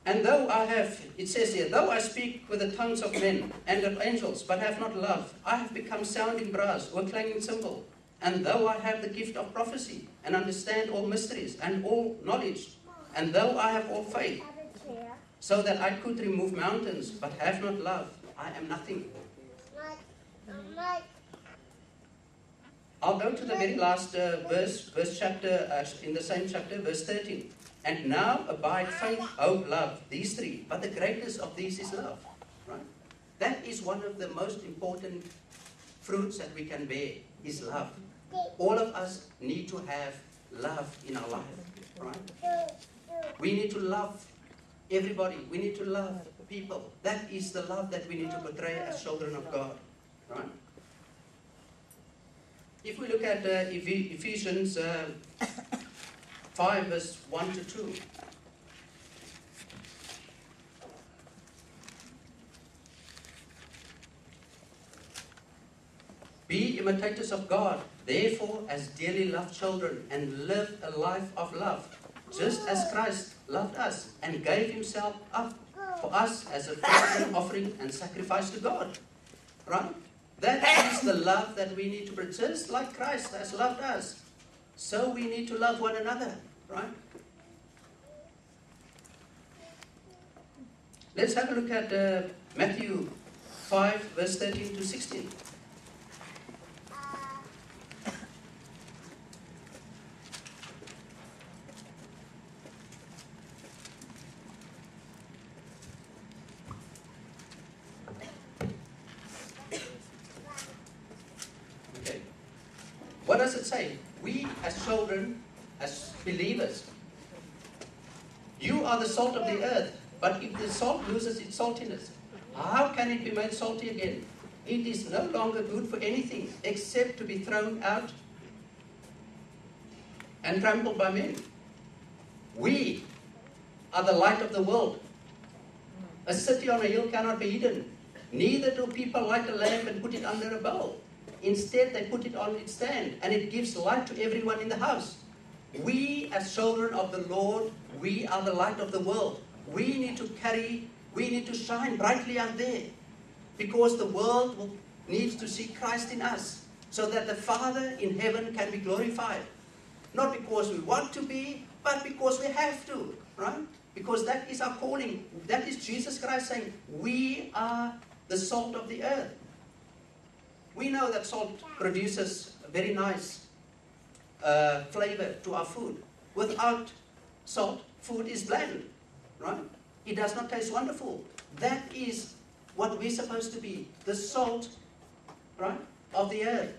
And though I have, it says here, though I speak with the tongues of men and of angels, but have not love, I have become sounding brass or clanging cymbal. And though I have the gift of prophecy, and understand all mysteries and all knowledge, and though I have all faith, so that I could remove mountains, but have not love, I am nothing. I'll go to the very last verse chapter, in the same chapter, verse 13. And now abide faith, hope, love, these three. But the greatest of these is love. Right? That is one of the most important fruits that we can bear, is love. All of us need to have love in our life. Right? We need to love everybody. We need to love people. That is the love that we need to portray as children of God. Right? If we look at Ephesians 5 verse 1 to 2. Be imitators of God, therefore, as dearly loved children, and live a life of love, just as Christ loved us and gave himself up for us as a fragrant offering and sacrifice to God. Right? That is the love that we need to bring, just like Christ has loved us. So we need to love one another, right? Let's have a look at Matthew 5, verse 13 to 16. Okay. What does it say? We as children, as believers, you are the salt of the earth, but if the salt loses its saltiness, how can it be made salty again? It is no longer good for anything except to be thrown out and trampled by men. We are the light of the world. A city on a hill cannot be hidden. Neither do people light a lamp and put it under a bowl. Instead, they put it on its stand, and it gives light to everyone in the house. We, as children of the Lord, we are the light of the world. We need to shine brightly out there, because the world needs to see Christ in us, so that the Father in heaven can be glorified. Not because we want to be, but because we have to, right? Because that is our calling. That is Jesus Christ saying, we are the salt of the earth. We know that salt produces a very nice flavor to our food. Without salt, food is bland, right? It does not taste wonderful. That is what we're supposed to be, the salt, right, of the earth.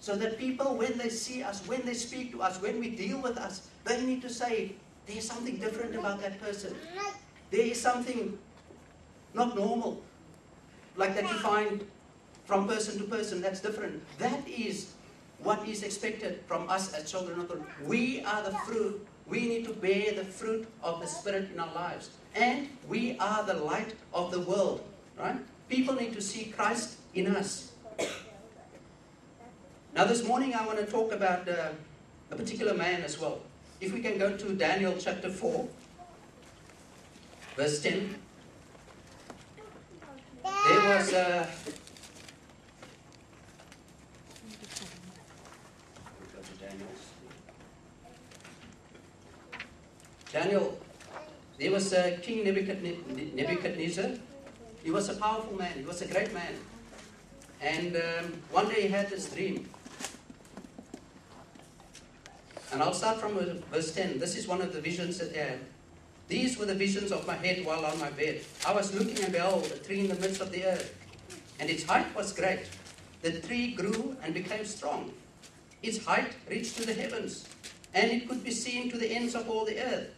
So that people, when they see us, when they speak to us, when we deal with us, they need to say, there's something different about that person. There is something not normal, like that you find from person to person, that's different. That is what is expected from us as children of God. We are the fruit. We need to bear the fruit of the Spirit in our lives. And we are the light of the world, right? People need to see Christ in us. Now this morning I want to talk about a particular man as well. If we can go to Daniel chapter 4, verse 10. There was Daniel, there was King Nebuchadnezzar. He was a powerful man. He was a great man. And one day he had this dream. And I'll start from verse 10. This is one of the visions that he had. These were the visions of my head while on my bed. I was looking, and behold, a tree in the midst of the earth. And its height was great. The tree grew and became strong. Its height reached to the heavens, and it could be seen to the ends of all the earth.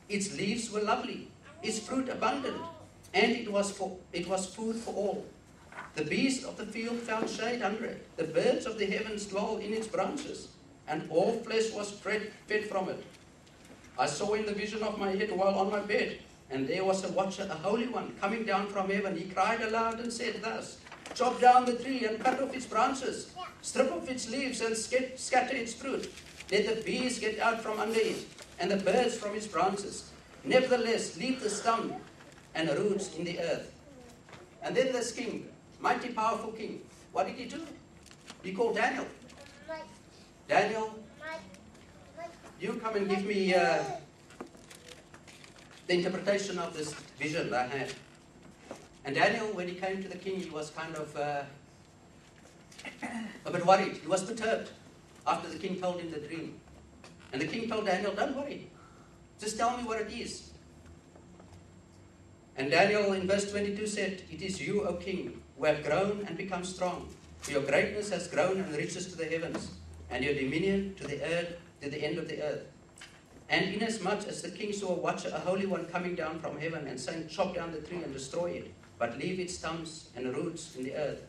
Its leaves were lovely, its fruit abundant, and it was food for all. The beasts of the field found shade under it. The birds of the heavens dwell in its branches, and all flesh was fed from it. I saw in the vision of my head while on my bed, and there was a watcher, a holy one, coming down from heaven. He cried aloud and said thus, chop down the tree and cut off its branches, strip off its leaves and scatter its fruit. Let the bees get out from under it, and the birds from its branches. Nevertheless, leave the stump and roots in the earth. And then this king, mighty powerful king, what did he do? He called Daniel. Daniel, you come and give me the interpretation of this vision that I had. And Daniel, when he came to the king, he was kind of a bit worried. He was perturbed after the king told him the dream. And the king told Daniel, don't worry. Just tell me what it is. And Daniel in verse 22 said, it is you, O king, who have grown and become strong. For your greatness has grown and reaches to the heavens, and your dominion to the earth, to the end of the earth. And inasmuch as the king saw a holy one coming down from heaven and saying, chop down the tree and destroy it, but leave its stumps and roots in the earth.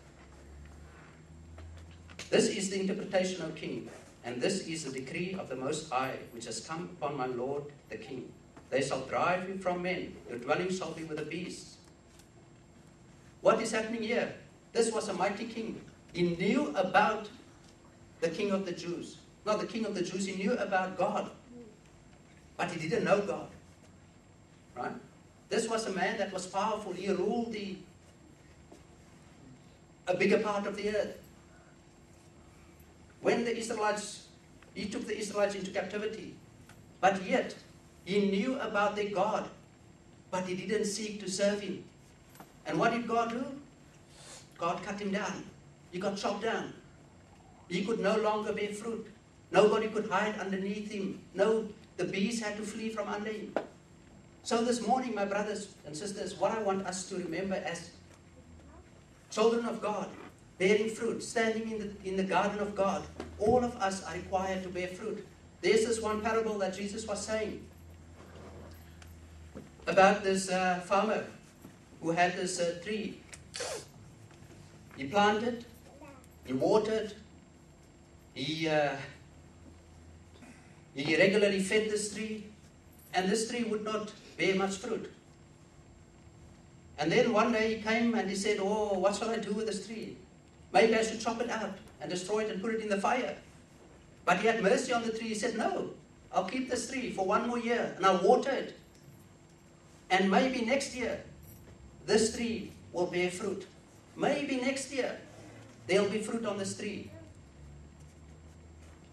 This is the interpretation, O king, and this is the decree of the Most High, which has come upon my lord the king. They shall drive you from men, your dwelling shall be with the beasts. What is happening here? This was a mighty king. He knew about the king of the Jews. Not the king of the Jews, he knew about God. But he didn't know God. Right? This was a man that was powerful. He ruled a bigger part of the earth. When the Israelites, he took the Israelites into captivity. But yet, he knew about their God. But he didn't seek to serve him. And what did God do? God cut him down. He got chopped down. He could no longer bear fruit. Nobody could hide underneath him. No, the bees had to flee from under him. So this morning, my brothers and sisters, what I want us to remember as children of God, bearing fruit, standing in the garden of God, all of us are required to bear fruit. There's this one parable that Jesus was saying about this farmer who had this tree. He planted, he watered, he regularly fed this tree, and this tree would not bear much fruit. And then one day he came and he said, oh, what shall I do with this tree? Maybe I should chop it out and destroy it and put it in the fire. But he had mercy on the tree. He said, no, I'll keep this tree for 1 more year and I'll water it. And maybe next year, this tree will bear fruit. Maybe next year, there'll be fruit on this tree.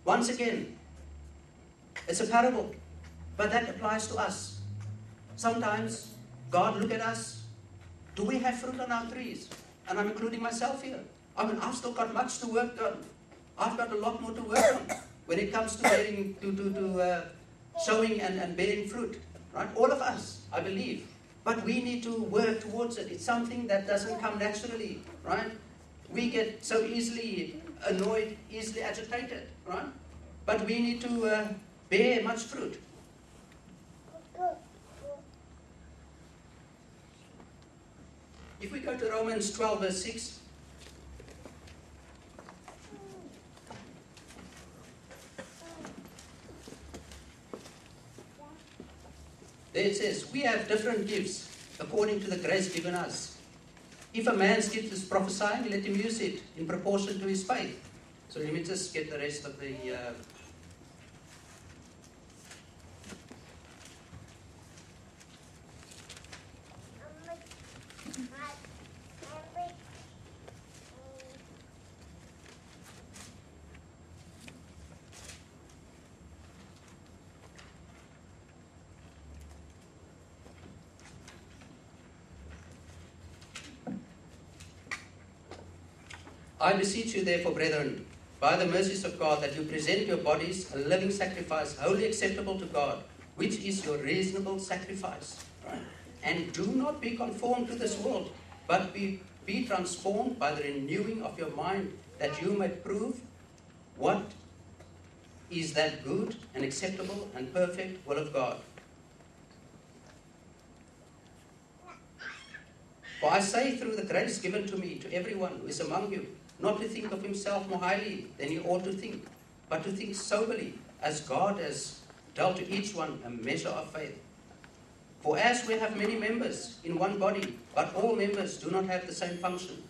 Once again, it's a parable, but that applies to us. Sometimes God look at us. Do we have fruit on our trees? And I'm including myself here. I mean, I've still got much to work on. I've got a lot more to work on when it comes to bearing, showing and bearing fruit. Right? All of us, I believe. But we need to work towards it. It's something that doesn't come naturally. Right? We get so easily annoyed, easily agitated. Right? But we need to bear much fruit. If we go to Romans 12 verse 6. There it says, we have different gifts according to the grace given us. If a man's gift is prophesying, let him use it in proportion to his faith. So let me just get the rest of the... I beseech you therefore, brethren, by the mercies of God, that you present your bodies a living sacrifice, wholly acceptable to God, which is your reasonable sacrifice. Right? And do not be conformed to this world, but be transformed by the renewing of your mind, that you may prove what is that good and acceptable and perfect will of God. For I say through the grace given to me, to everyone who is among you, not to think of himself more highly than he ought to think, but to think soberly, as God has dealt to each one a measure of faith. For as we have many members in one body, but all members do not have the same function,